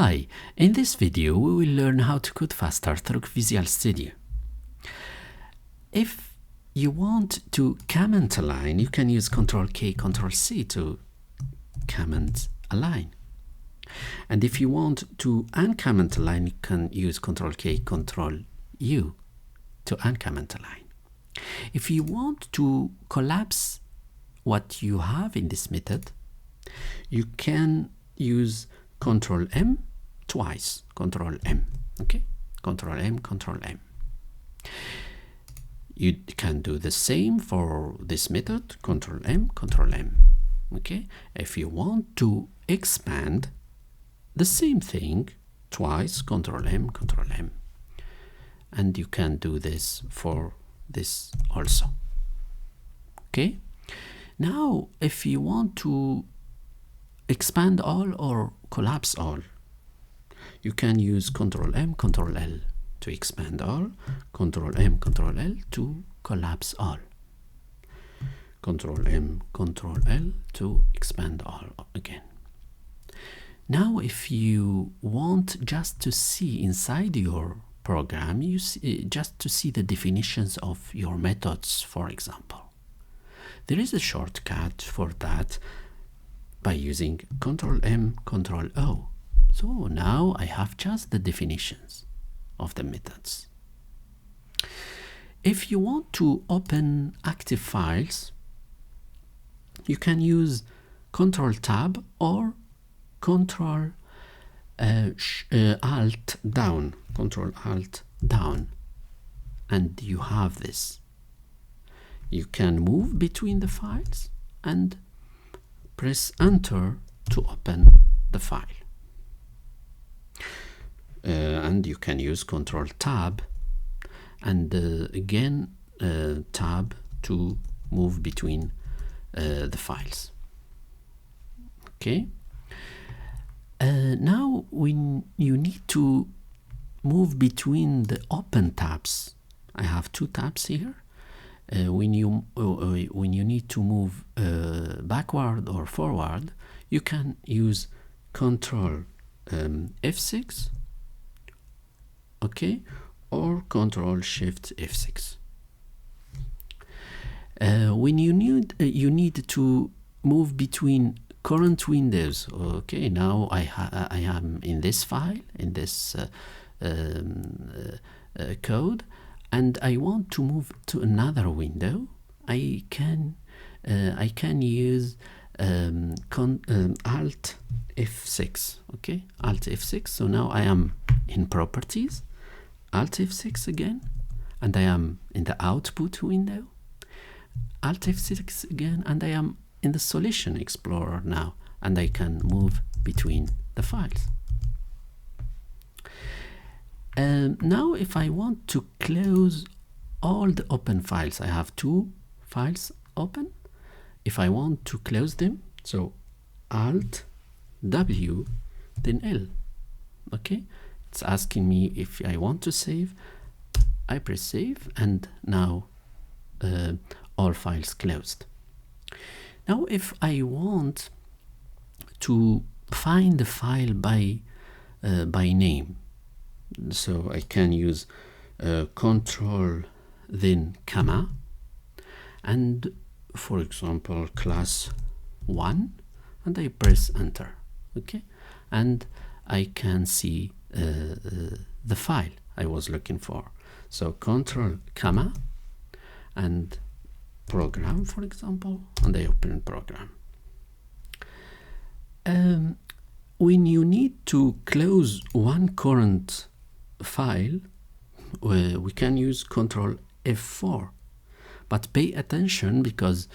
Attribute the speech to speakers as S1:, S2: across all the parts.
S1: Hi, in this video we will learn how to code faster through Visual Studio. If you want to comment a line, you can use Ctrl-K, Ctrl-C to comment a line. And if you want to uncomment a line, you can use Ctrl-K, Ctrl-U to uncomment a line. If you want to collapse what you have in this method, you can use Ctrl-M twice, Ctrl-M, okay? Ctrl-M, Ctrl-M. You can do the same for this method, Ctrl-M, Ctrl-M, okay? If you want to expand the same thing twice, Ctrl-M, Ctrl-M. And you can do this for this also, okay? Now, if you want to expand all or collapse all, you can use Ctrl-M, Ctrl-L to expand all, Ctrl-M, Ctrl-L to collapse all, Ctrl-M, Ctrl-L to expand all again. Now, if you want just to see inside your program, you see, just to see the definitions of your methods, for example, there is a shortcut for that by using Ctrl-M, Ctrl-O. So now I have just the definitions of the methods. If you want to open active files, you can use Ctrl-Tab or Ctrl-Alt down, Ctrl-Alt down, and you have this. You can move between the files and press Enter to open the file. And you can use Ctrl-Tab and again Tab to move between the files. Okay. Now when you need to move between the open tabs, I have two tabs here. When you need to move backward or forward, you can use Ctrl F6, okay, or Ctrl Shift F6. When you need to move between current windows, okay, now I am in this file, in this code, and I want to move to another window. I can use Alt F6, okay, Alt F6. So now I am in Properties, Alt F6 again, and I am in the Output window, Alt F6 again, and I am in the Solution Explorer now, and I can move between the files. Now if I want to close all the open files, I have two files open. If I want to close them, so Alt W then L, okay, it's asking me if I want to save. I press save, and now all files closed. Now if I want to find the file by name, so I can use Control then comma, and for example class 1, and I press enter, okay, and I can see the file I was looking for. So Control comma and program, for example, and I open program. When you need to close one current file, we can use Ctrl F4, but pay attention, because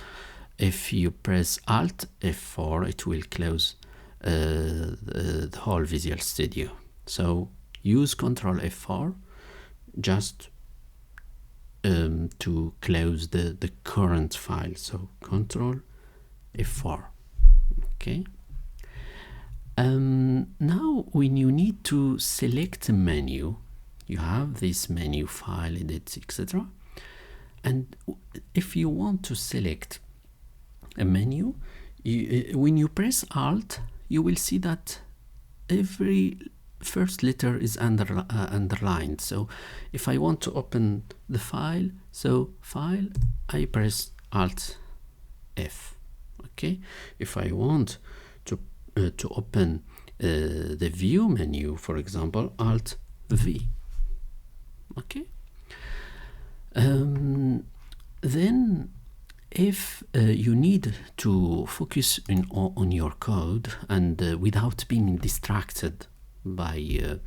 S1: if you press Alt F4 it will close the whole Visual Studio. So use Ctrl F4 just to close the current file. So Ctrl F4, okay. Now when you need to select a menu, you have this menu, file, edit, etc. And if you want to select a menu, when you press Alt, you will see that every first letter is underlined. So if I want to open the file, so file, I press Alt F. Okay. If I want to open the view menu, for example, Alt V. Okay. Then if you need to focus on your code and without being distracted by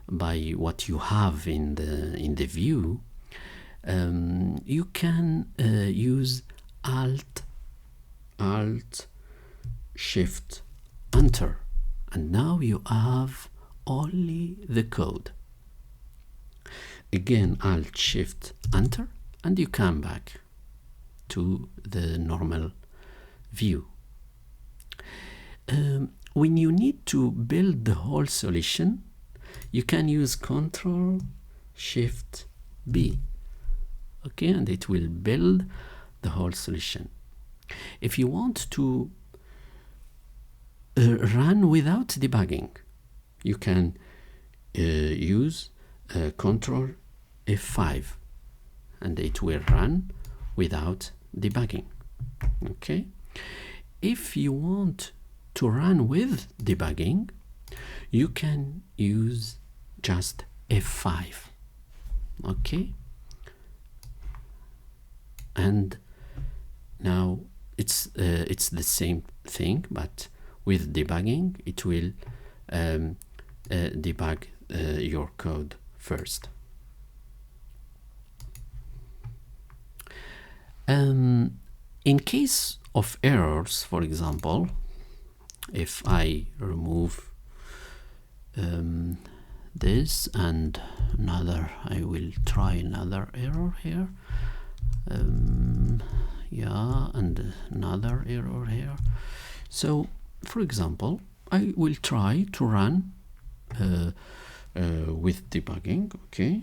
S1: what you have in the view, you can use Alt Shift Enter, and now you have only the code. Again, Alt Shift Enter, and you come back to the normal view. When you need to build the whole solution, you can use Ctrl Shift B. Okay, and it will build the whole solution. If you want to run without debugging, you can use Ctrl F5, and it will run without debugging. Okay. If you want to run with debugging, you can use just F5. Okay. And now it's the same thing, but with debugging, it will debug your code first. In case of errors, for example, if I remove this and another, I will try another error here. Yeah, and another error here. So, for example, I will try to run with debugging. Okay,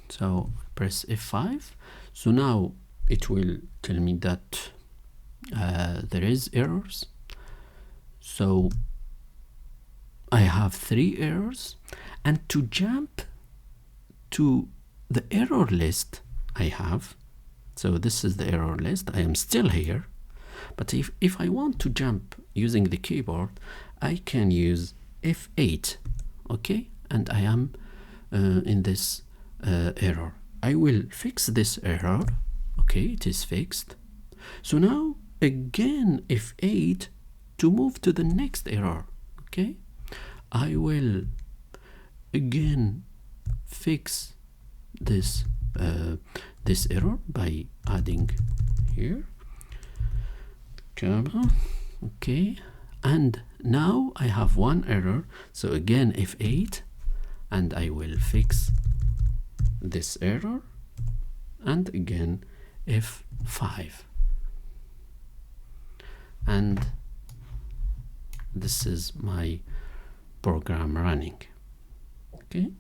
S1: so press F5. So now it will tell me that there is errors. So I have 3 errors, and to jump to the error list I have, so this is the error list, I am still here, but if I want to jump using the keyboard, I can use F8. Okay, and I am in this error. I will fix this error. Okay, it is fixed. So now again F8 to move to the next error. Okay, I will again fix this this error by adding here comma. Okay, and now I have one error, so again F8, and I will fix this error, and again F5, and this is my program running. Okay.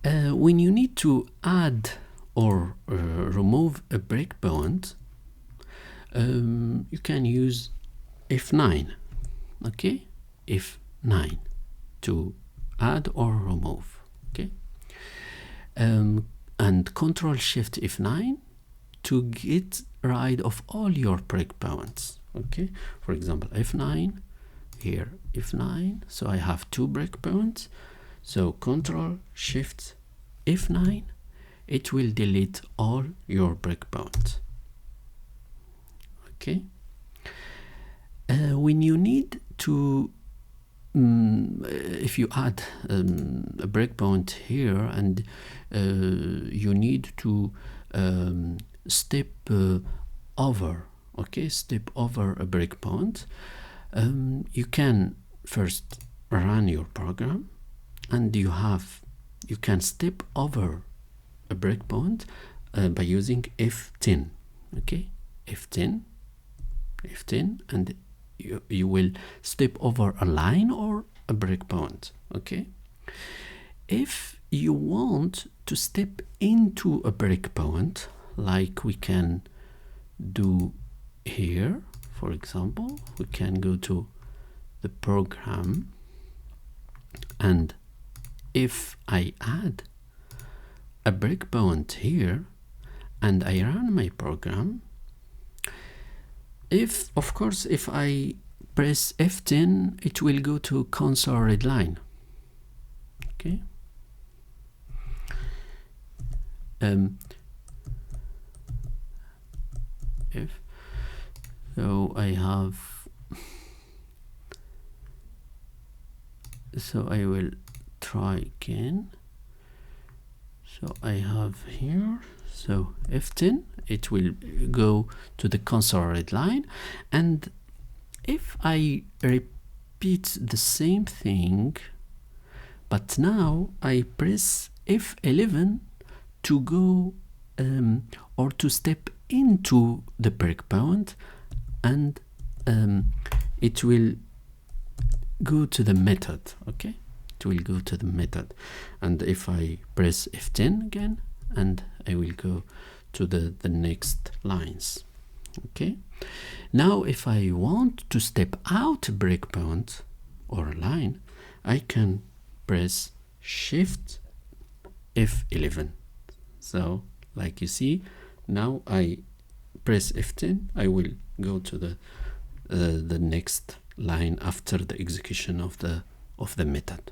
S1: When you need to add or remove a breakpoint, you can use F9. Okay, F9 to add or remove. Okay, and Control Shift F9 to get rid of all your breakpoints. Okay, for example, F9 here, F9. So I have 2 breakpoints. So Control Shift F9, it will delete all your breakpoints. Okay. When you need to, if you add a breakpoint here and you need to step over, okay, step over a breakpoint, you can first run your program, and you can step over a breakpoint by using F10. Okay, F10, and you will step over a line or a breakpoint. Okay, if you want to step into a breakpoint, like we can do here, for example, we can go to the program, and if I add a breakpoint here and I run my program, of course if I press F10 it will go to console red line. Okay. So I will try again. So I have here, so F10, it will go to the console red line, and if I repeat the same thing, but now I press F11 to go or to step into the breakpoint, and it will go to the method. Okay, it will go to the method, and if I press F10 again, and I will go to the next lines. Okay, now if I want to step out breakpoint or line, I can press Shift F11. So like you see, now I press F10, I will go to the next line after the execution of the method.